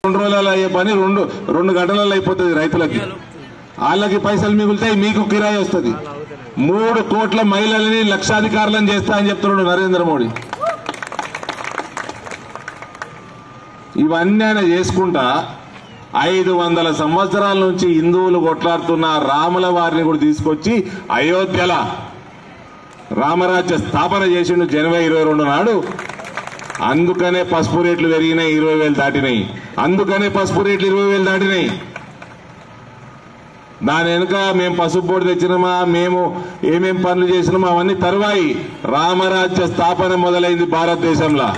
2 రోజులలో అయ్యే పని రెండు గంటలలో అయిపోతుంది రైతులకి. వాళ్ళకి పైసలు మిగులుతాయి, మీకు కిరాయి వస్తుంది. 3 కోట్ల మహిళలని లక్షాధికారులను చేస్తా అని చెప్తున్నాడు నరేంద్ర మోడీ. ఇవన్నీ ఆయన చేసుకుంటా 500 సంవత్సరాల నుంచి హిందువులు కొట్లాడుతున్న రాముల వారిని కూడా తీసుకొచ్చి అయోధ్యల రామరాజ్య స్థాపన చేసిండు జనవరి 22 నాడు. అందుకనే పసుపు రేట్లు పెరిగినాయి, 20,000 దాటినాయి. అందుకనే పసుపు రేట్లు 20,000 దాటినాయి. దాని వెనుక మేము పసుపు బోర్డు తెచ్చినామా, మేము ఏమేం పనులు చేసినామా అవన్నీ తర్వాయి. రామరాజ్య స్థాపన మొదలైంది భారతదేశంలో.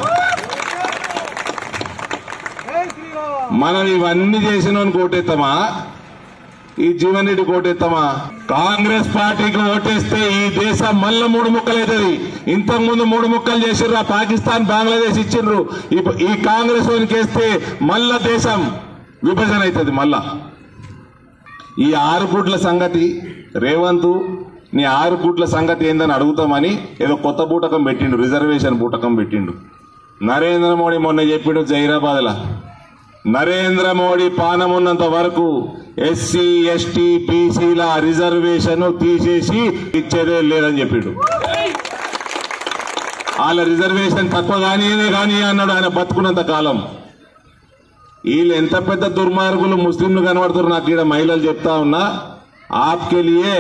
మనం ఇవన్నీ చేసిన కోటెత్తామా, ఈ జీవన్ రెడ్డి కోటెత్తామా? కాంగ్రెస్ పార్టీకి ఓటేస్తే ఈ దేశం మళ్ళా 3 ముక్కలు అవుతుంది. ఇంతకు ముందు 3 ముక్కలు చేసిర్రు, పాకిస్తాన్ బంగ్లాదేశ్ ఇచ్చిండ్రు. ఈ కాంగ్రెస్ వేస్తే మళ్ళా దేశం విభజన అవుతుంది. మళ్ళా ఈ 6 గుడ్ల సంగతి రేవంత్, నీ 6 గుడ్ల సంగతి ఏందని అడుగుతామని ఏదో కొత్త బూటకం పెట్టిండు, రిజర్వేషన్ బూటకం పెట్టిండు. నరేంద్ర మోడీ మొన్న చెప్పిండు జైరాబాద్లా, నరేంద్ర మోడీ పానం ఉన్నంత వరకు ఎస్సీ ఎస్టీ బీసీల రిజర్వేషన్ తీసేసి ఇచ్చేదే లేదని చెప్పిండు. వాళ్ళ రిజర్వేషన్ తక్కువ కానీ అన్నాడు ఆయన బతుకున్నంత కాలం. వీళ్ళు ఎంత పెద్ద దుర్మార్గులు ముస్లింలు కనబడుతున్నారు. నాకు ఇక్కడ మహిళలు చెప్తా ఉన్నా, आपके लिए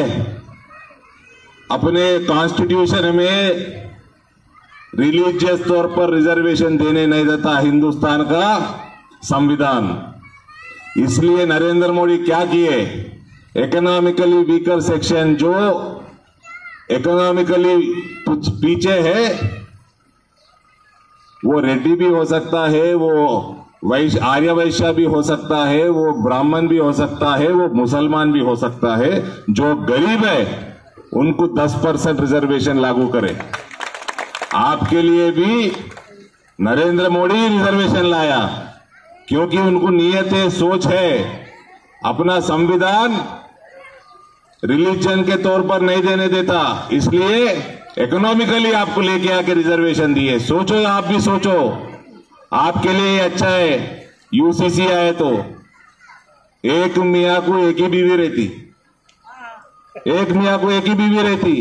अपने कॉन्स्टिट्यूशन में रिलीजियस तौर पर रिजर्वेशन देने नहीं देता हिंदुस्तान का संविधान. इसलिए नरेंद्र मोदी क्या किए, इकोनॉमिकली वीकर सेक्शन जो इकोनॉमिकली पीछे है वो रेड्डी भी हो सकता है, वो आर्य वैश्य भी हो सकता है, वो ब्राह्मण भी हो सकता है, वो मुसलमान भी हो सकता है. जो गरीब है उनको 10% रिजर्वेशन लागू करे. आपके लिए भी नरेंद्र मोदी रिजर्वेशन लाया क्योंकि उनको नियत है, सोच है. अपना संविधान रिलीजन के तौर पर नहीं देने देता, इसलिए इकोनॉमिकली आपको लेके आके रिजर्वेशन दिए. सोचो, आप भी सोचो, आपके लिए अच्छा है. यूसीसी आए तो एक मियाँ को एक ही बीवी रहती, एक मियाँ को एक ही बीवी रहती.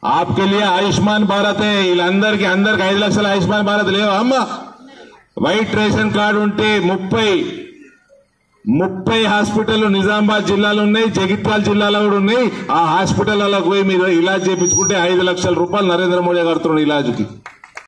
आपके लिए आयुष्मान भारत है. अंदर के 5 లక్షల ఆయుష్మాన్ భారత్ లేవా అమ్మ? వైట్ రేషన్ కార్డు ఉంటే 30 హాస్పిటల్ నిజామాబాద్ జిల్లాలో ఉన్నాయి, జగిత్యాల జిల్లాలో కూడా ఉన్నాయి. ఆ హాస్పిటల్ పోయి మీరు ఇలాజ్ చేయించుకుంటే 5 లక్షల రూపాయలు నరేంద్ర మోడీ కడుతున్నాడు ఇలాజ్కి.